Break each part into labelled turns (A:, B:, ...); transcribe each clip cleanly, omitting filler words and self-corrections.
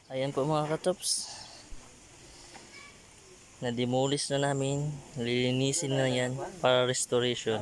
A: Ayan po mga katops, na-demolish na namin, lilinisin na yan para restoration.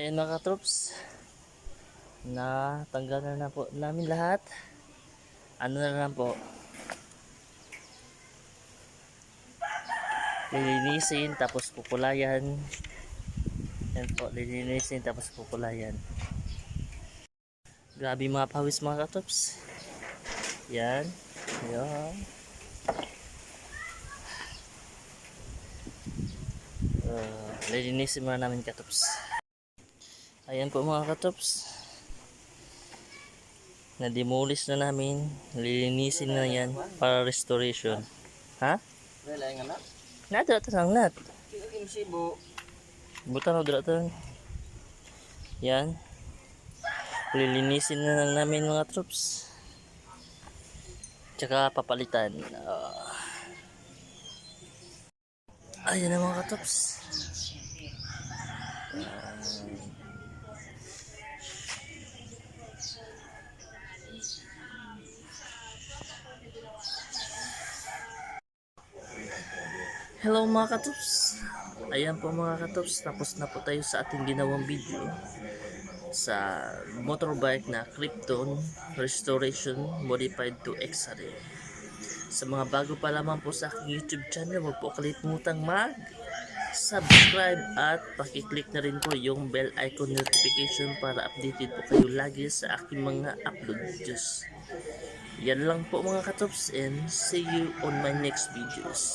A: Ayan mga katrops, na tanggal na po namin lahat. Ano na lang po, lilinisin tapos pupulayan. Yan po, lilinisin tapos pupulayan. Grabe mga pawis mga katrops. Yan. Yan. Lilinisin muna namin katrops. Ayan po mga katops, na-demolish na namin, lilinisin na yan para restoration. Ha?
B: Wala nga na.
A: Nadra ito lang nat.
B: Kaya sibo.
A: Buta na dra ito. Yan. Lilinisin na lang namin mga troops. Tsaka papalitan. Ayan na mga katops. Hello mga katops. Ayan po mga katops, tapos na po tayo sa ating ginawang video sa motorbike na Crypton Restoration Modified to XRM. Sa mga bago pa lamang po sa aking YouTube channel, huwag po kalimutang mag-subscribe at pakiclick na rin po yung bell icon notification para updated po kayo lagi sa aking mga upload videos. Yan lang po mga katops, and see you on my next videos.